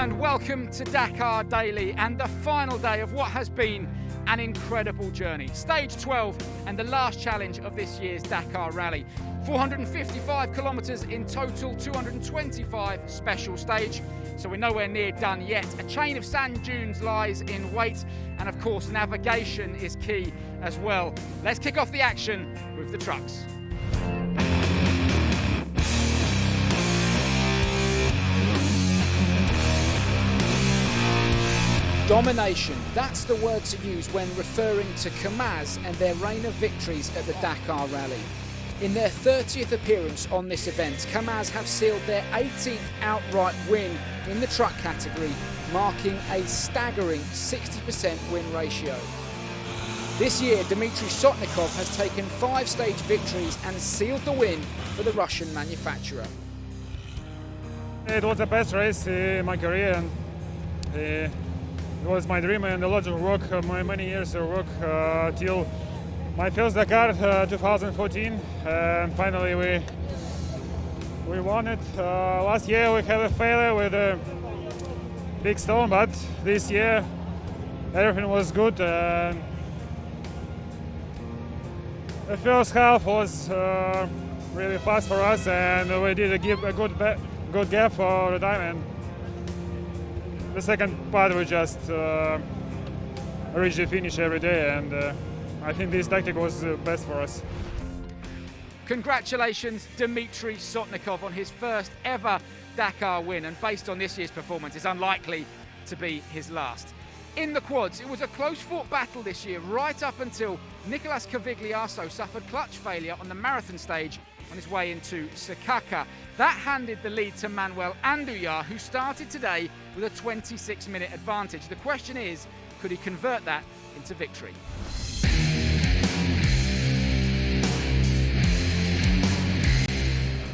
and welcome to Dakar Daily and the final day of what has been an incredible journey. Stage 12 and the last challenge of this year's Dakar Rally. 455 kilometres in total, 225 special stage. So we're nowhere near done yet. A chain of sand dunes lies in wait, and of course navigation is key as well. Let's kick off the action with the trucks. Domination, that's the word to use when referring to Kamaz and their reign of victories at the Dakar Rally. In their 30th appearance on this event, Kamaz have sealed their 18th outright win in the truck category, marking a staggering 60% win ratio. This year, Dmitry Sotnikov has taken 5 stage victories and sealed the win for the Russian manufacturer. It was the best race in my career, and it was my dream and a lot of work, many years of work till my first Dakar 2014, and finally we won it. Last year we had a failure with a big stone, but this year everything was good. The first half was really fast for us, and we did give a good gap for the time. And the second part we just reached the finish every day, and I think this tactic was best for us. Congratulations Dmitry Sotnikov on his first ever Dakar win, and based on this year's performance it's unlikely to be his last. In the quads, it was a close-fought battle this year, right up until Nicolas Cavigliaso suffered clutch failure on the marathon stage on his way into Sakaka. That handed the lead to Manuel Andújar, who started today with a 26-minute advantage. The question is, could he convert that into victory?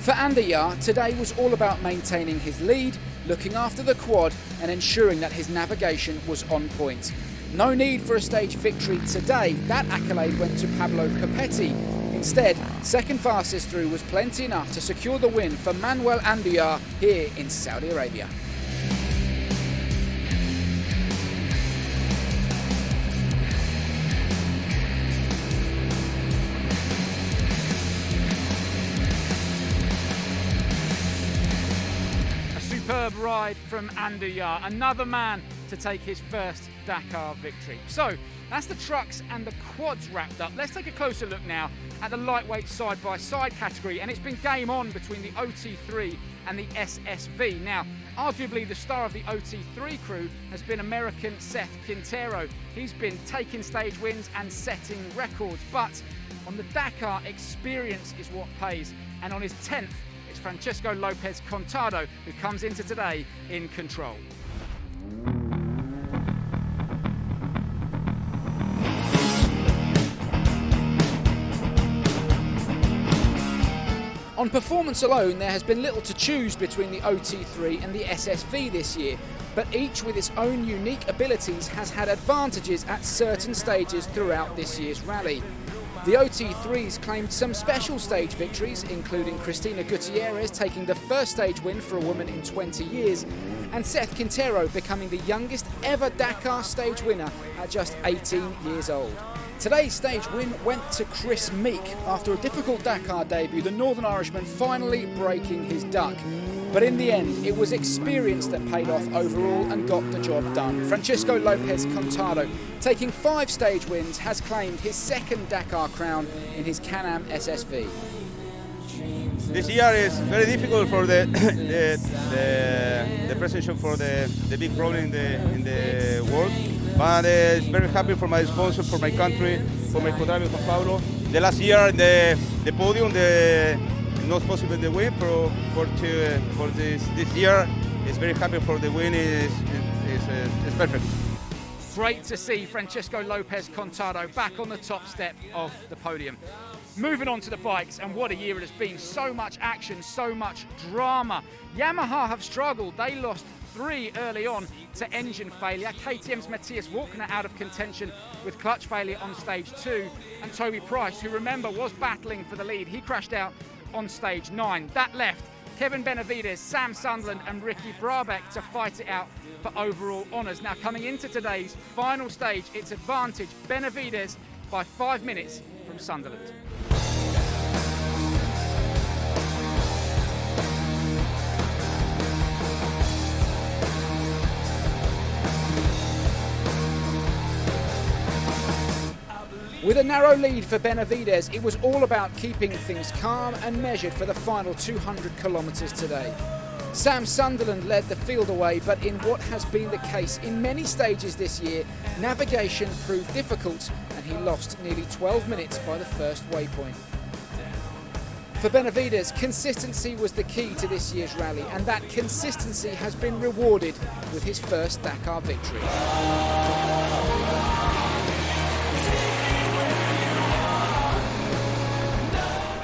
For Andújar, today was all about maintaining his lead, looking after the quad and ensuring that his navigation was on point. No need for a stage victory today. That accolade went to Pablo Capetti. Instead, second fastest through was plenty enough to secure the win for Manuel Andújar here in Saudi Arabia. A superb ride from Andújar, another man to take his first Dakar victory. So that's the trucks and the quads wrapped up. Let's take a closer look now at the lightweight side-by-side category, and it's been game on between the OT3 and the SSV. Now, arguably the star of the OT3 crew has been American Seth Quintero. He's been taking stage wins and setting records, but on the Dakar, experience is what pays, and on his 10th, it's Francisco Lopez Contado who comes into today in control. On performance alone, there has been little to choose between the OT3 and the SSV this year, but each with its own unique abilities has had advantages at certain stages throughout this year's rally. The OT3s claimed some special stage victories, including Cristina Gutierrez taking the first stage win for a woman in 20 years, and Seth Quintero becoming the youngest ever Dakar stage winner at just 18 years old. Today's stage win went to Chris Meek. After a difficult Dakar debut, the Northern Irishman finally breaking his duck. But in the end, it was experience that paid off overall and got the job done. Francisco Lopez Contado, taking 5 stage wins, has claimed his second Dakar crown in his Can-Am SSV. This year is very difficult for the presentation for the big problem in the world. But it's very happy for my sponsor, for my country, for my co-driver Juan Pablo. The last year, the podium, not possible the win. For this year, it's very happy for the win. It's perfect. Great to see Francisco Lopez Contado back on the top step of the podium. Moving on to the bikes, and what a year it has been. So much action, so much drama. Yamaha have struggled. They lost 3 early on to engine failure. KTM's Matthias Walkner out of contention with clutch failure on stage 2. And Toby Price, who remember was battling for the lead, he crashed out on stage 9. That left Kevin Benavides, Sam Sunderland and Ricky Brabeck to fight it out for overall honours. Now coming into today's final stage, it's advantage Benavides by 5 minutes from Sunderland. With a narrow lead for Benavides, it was all about keeping things calm and measured for the final 200 kilometres today. Sam Sunderland led the field away, but in what has been the case in many stages this year, navigation proved difficult and he lost nearly 12 minutes by the first waypoint. For Benavides, consistency was the key to this year's rally, and that consistency has been rewarded with his first Dakar victory.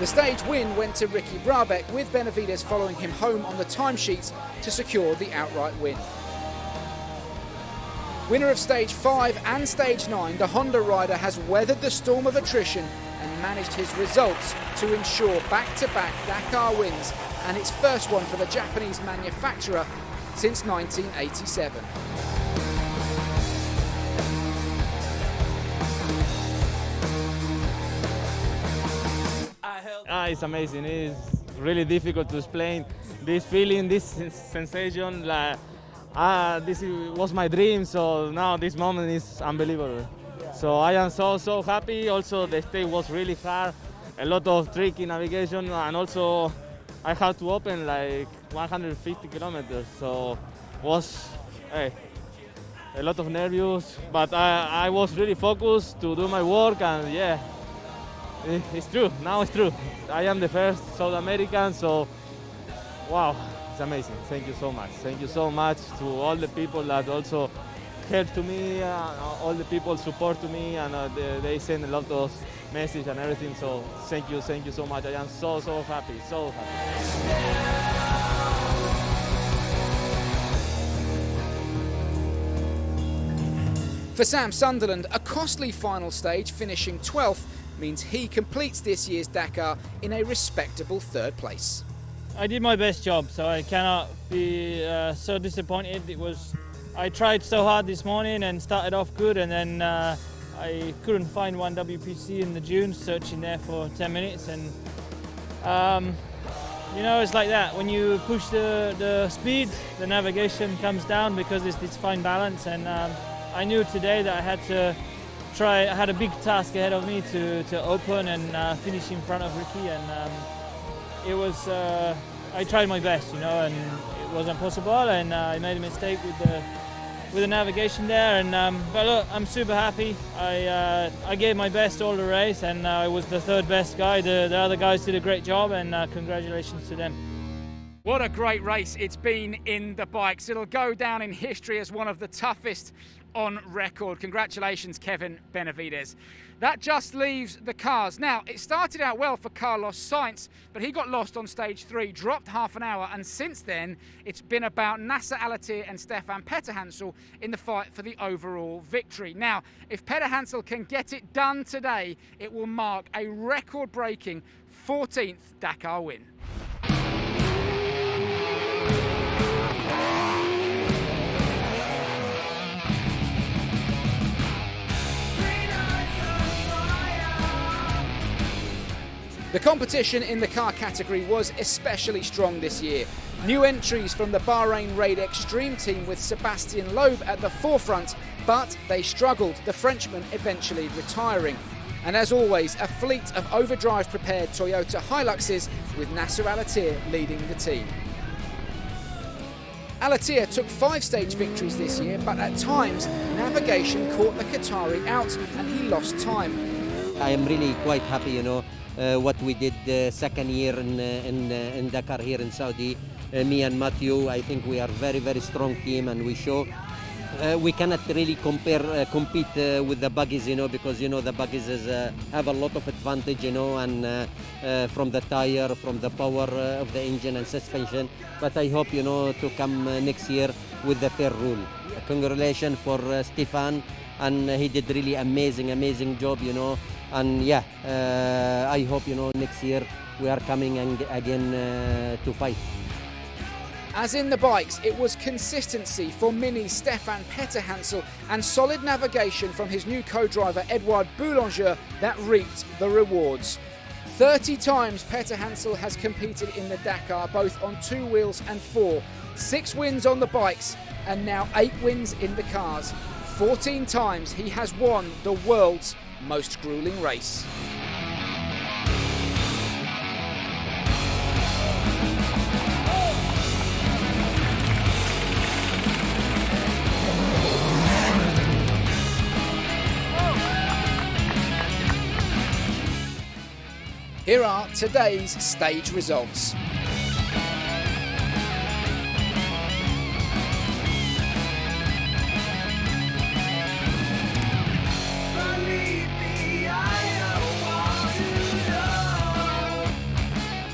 The stage win went to Ricky Brabeck, with Benavides following him home on the timesheets to secure the outright win. Winner of stage 5 and stage 9, the Honda rider has weathered the storm of attrition and managed his results to ensure back-to-back Dakar wins, and its first one for the Japanese manufacturer since 1987. It's amazing. It's really difficult to explain this feeling, this sensation. This was my dream, so now this moment is unbelievable. So I am so happy. Also, the stage was really hard, a lot of tricky navigation, and also I had to open like 150 kilometers. So was a lot of nervous, but I was really focused to do my work, and yeah. It's true, now it's true. I am the first South American, so wow, it's amazing. Thank you so much. Thank you so much to all the people that also help to me, all the people support to me, and they send a lot of message and everything. So thank you so much. I am so happy, so happy. For Sam Sunderland, a costly final stage, finishing 12th, means he completes this year's Dakar in a respectable third place. I did my best job, so I cannot be so disappointed. I tried so hard this morning and started off good, and then I couldn't find one WPC in the dunes, searching there for 10 minutes, and you know, it's like that. When you push the speed, the navigation comes down because it's this fine balance, and I knew today that I had to I had a big task ahead of me to open and finish in front of Ricky, and it was I tried my best, you know, and it wasn't possible, and I made a mistake with the navigation there, and but look, I'm super happy. I gave my best all the race, and I was the third best guy. The other guys did a great job, and congratulations to them. What a great race it's been in the bikes. It'll go down in history as one of the toughest on record. Congratulations, Kevin Benavides. That just leaves the cars. Now, it started out well for Carlos Sainz, but he got lost on stage 3, dropped half an hour, and since then it's been about Nasser Al-Attiyah and Stefan Petterhansel in the fight for the overall victory. Now, if Petterhansel can get it done today, it will mark a record-breaking 14th Dakar win. The competition in the car category was especially strong this year. New entries from the Bahrain Raid Extreme team with Sebastian Loeb at the forefront, but they struggled, the Frenchman eventually retiring. And as always, a fleet of overdrive prepared Toyota Hiluxes with Nasser Al-Attiyah leading the team. Al-Attiyah took 5 stage victories this year, but at times navigation caught the Qatari out and he lost time. I am really quite happy, you know, what we did the second year in Dakar here in Saudi. Me and Matthew, I think we are very strong team, and we show we cannot really compete with the buggies, you know, because you know the buggies have a lot of advantage, you know, and from the tire, from the power of the engine and suspension. But I hope, you know, to come next year with the fair rule. Congratulations for Stefan, and he did really amazing job, you know. And yeah, I hope, you know, next year we are coming again to fight. As in the bikes, it was consistency for Mini Stefan Petterhansel and solid navigation from his new co-driver Edouard Boulanger that reaped the rewards. 30 times Petterhansel has competed in the Dakar, both on 2 wheels and 4. 6 wins on the bikes and now 8 wins in the cars. 14 times he has won the world's most grueling race. Here are today's stage results.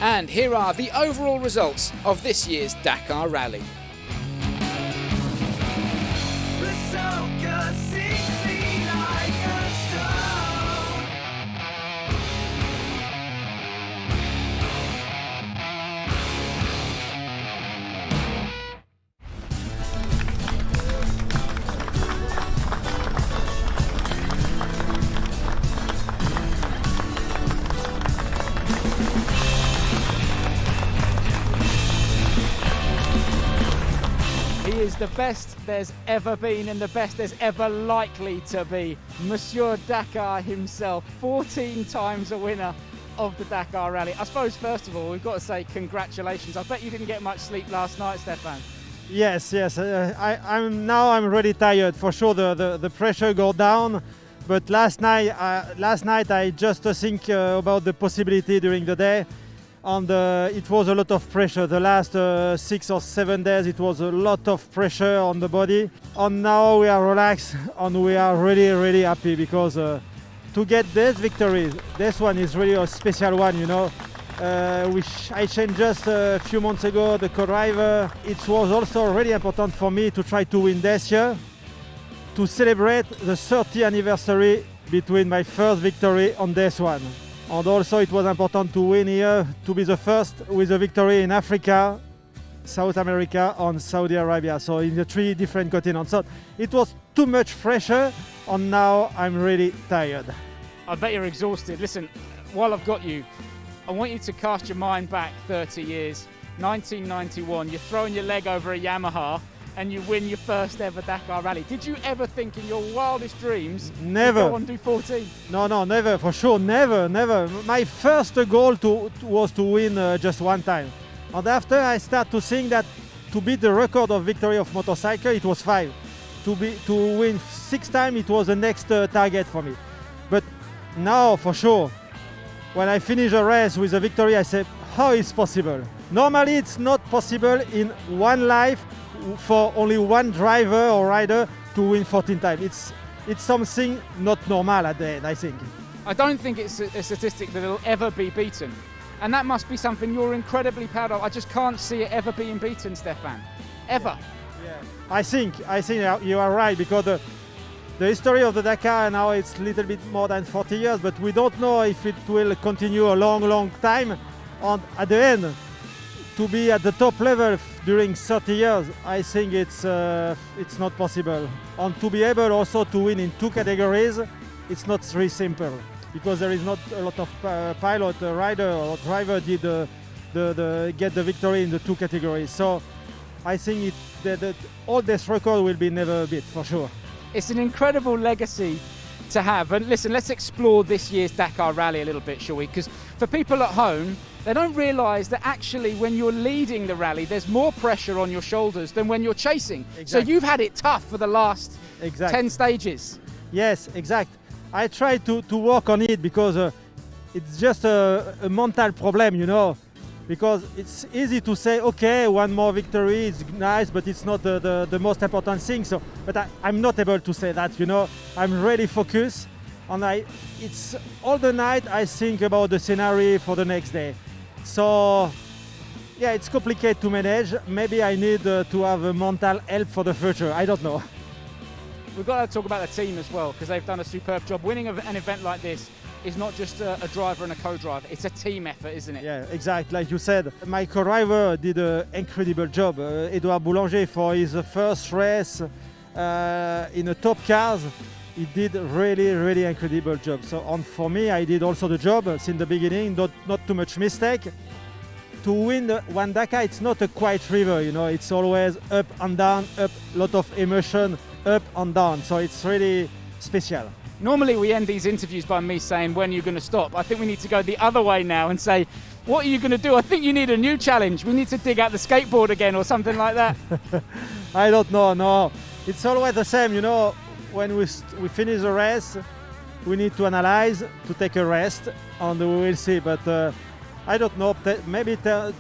And here are the overall results of this year's Dakar Rally. He is the best there's ever been and the best there's ever likely to be. Monsieur Dakar himself, 14 times a winner of the Dakar Rally. I suppose first of all we've got to say congratulations. I bet you didn't get much sleep last night, Stefan. Yes. I'm really tired. For sure the pressure go down. But last night I just think about the possibility during the day. And it was a lot of pressure. The last 6 or 7 days it was a lot of pressure on the body. And now we are relaxed and we are really happy because to get this victory, this one is really a special one, you know. Which I changed just a few months ago, the co-driver. It was also really important for me to try to win this year, to celebrate the 30th anniversary between my first victory on this one. And also it was important to win here, to be the first with a victory in Africa, South America and Saudi Arabia, so in the 3 different continents. So it was too much pressure and now I'm really tired. I bet you're exhausted. Listen, while I've got you, I want you to cast your mind back 30 years. 1991, you're throwing your leg over a Yamaha and you win your first ever Dakar Rally. Did you ever think in your wildest dreams Never. you'd go on and do 14? No, never, for sure, never. My first goal was to win just one time. And after I start to think that to beat the record of victory of motorcycle, it was 5. To win 6 times, it was the next target for me. But now, for sure, when I finish a race with a victory, I say, how is possible? Normally, it's not possible in one life for only one driver or rider to win 14 times. It's something not normal at the end, I think. I don't think it's a statistic that will ever be beaten. And that must be something you're incredibly proud of. I just can't see it ever being beaten, Stefan. Ever. Yeah. I think you are right, because the history of the Dakar now it's a little bit more than 40 years, but we don't know if it will continue a long time. And at the end, to be at the top level during 30 years, I think it's not possible. And to be able also to win in 2 categories, it's not very simple, because there is not a lot of pilot, rider or driver did get the victory in the 2 categories. So I think all this record will be never beat, for sure. It's an incredible legacy to have. And listen, let's explore this year's Dakar Rally a little bit, shall we? Because for people at home, they don't realise that actually when you're leading the rally, there's more pressure on your shoulders than when you're chasing. Exactly. So you've had it tough for the last 10 stages. Yes, exact. I try to work on it because it's just a mental problem, you know. Because it's easy to say, okay, one more victory is nice, but it's not the most important thing. So, but I'm not able to say that, you know. I'm really focused, and it's all the night I think about the scenario for the next day. So, yeah, it's complicated to manage. Maybe I need to have a mental help for the future. I don't know. We've got to talk about the team as well, because they've done a superb job. Winning an event like this is not just a driver and a co-driver, it's a team effort, isn't it? Yeah, exactly. Like you said, my co-driver did an incredible job. Edouard Boulanger, for his first race in the top cars, he did really incredible job. So for me, I did also the job since the beginning, not too much mistake. To win one Dakar, it's not a quiet river, you know, it's always up and down, up, lot of emotion, up and down. So it's really special. Normally we end these interviews by me saying, when are you going to stop? I think we need to go the other way now and say, what are you going to do? I think you need a new challenge. We need to dig out the skateboard again or something like that. I don't know, no. It's always the same, you know, when we finish the race, we need to analyze, to take a rest, and we will see. But I don't know, maybe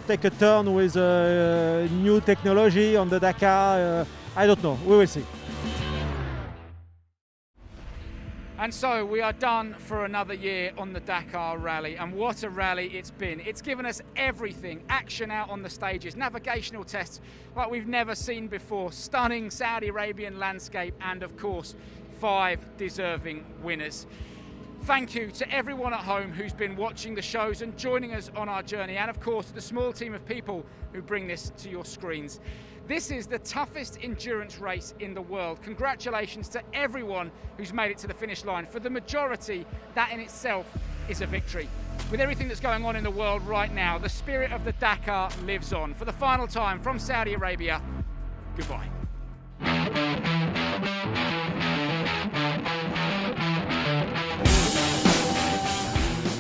take a turn with new technology on the Dakar. I don't know, we will see. And so we are done for another year on the Dakar Rally, and what a rally it's been. It's given us everything, action out on the stages, navigational tests like we've never seen before, stunning Saudi Arabian landscape, and of course 5 deserving winners. Thank you to everyone at home who's been watching the shows and joining us on our journey, and of course the small team of people who bring this to your screens. This is the toughest endurance race in the world. Congratulations to everyone who's made it to the finish line. For the majority, that in itself is a victory. With everything that's going on in the world right now, the spirit of the Dakar lives on. For the final time from Saudi Arabia, goodbye.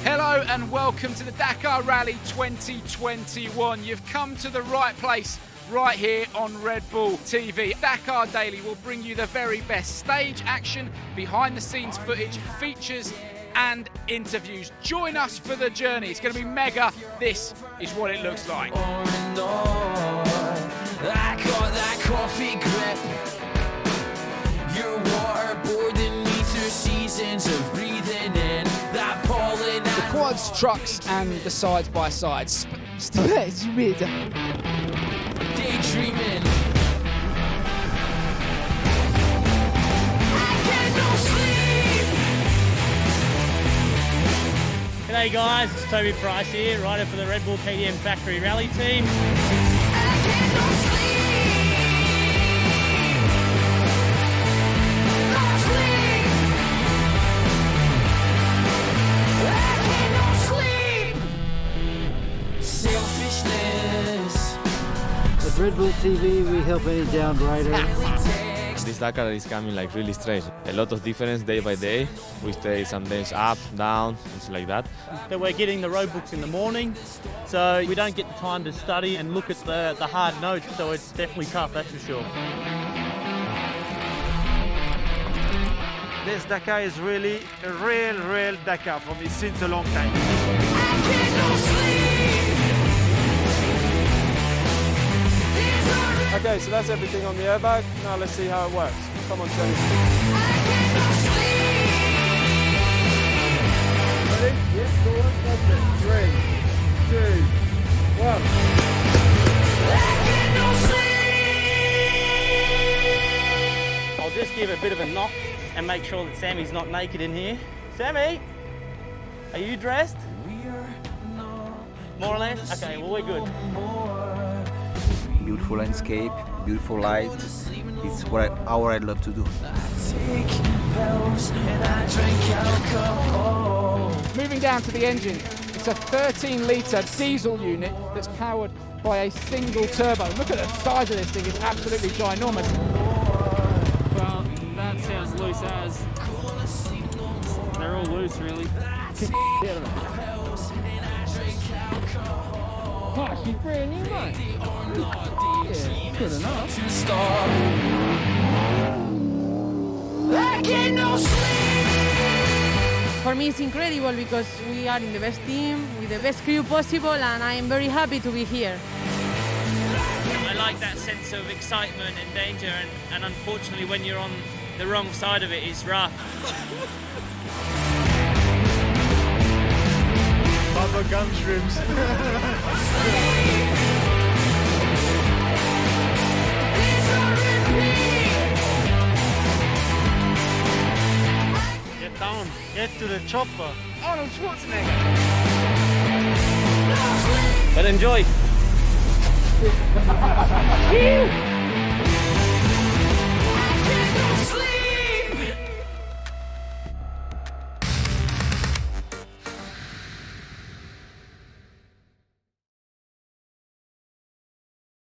Hello and welcome to the Dakar Rally 2021. You've come to the right place right here on Red Bull TV. Dakar Daily will bring you the very best stage action, behind the scenes footage, features and interviews. Join us for the journey. It's going to be mega. This is what it looks like. I got that coffee grip. Your waterboard beneath through seasons of breathing in that pollen. The quads, trucks and the sides by sides. Daydreaming. G'day guys, it's Toby Price here, rider for the Red Bull KTM Factory Rally team. At Red Bull TV, we help any downed rider. This Dakar is coming like really strange. A lot of difference day by day. We stay some days up, down, things like that. That we're getting the road books in the morning, so we don't get the time to study and look at the hard notes, so it's definitely tough, that's for sure. This Dakar is really a real Dakar for me since a long time. Okay, so that's everything on the airbag. Now let's see how it works. Come on, Jenny. Ready? Yes, go on. 3, 2, 1. I'll just give a bit of a knock and make sure that Sammy's not naked in here. Sammy, are you dressed? More or less? Okay, well we're good. Beautiful landscape, beautiful light. It's what I love to do. Moving down to the engine, it's a 13-litre diesel unit that's powered by a single turbo. Look at the size of this thing, it's absolutely ginormous. Well, that sounds loose as. They're all loose really. Oh, she's brand new, mate. Yeah, good enough. For me it's incredible because we are in the best team, with the best crew possible, and I am very happy to be here. I like that sense of excitement and danger, and unfortunately when you're on the wrong side of it, it's rough. Bubba gum shrimps. Get down, get to the chopper. Arnold Schwarzenegger. But enjoy.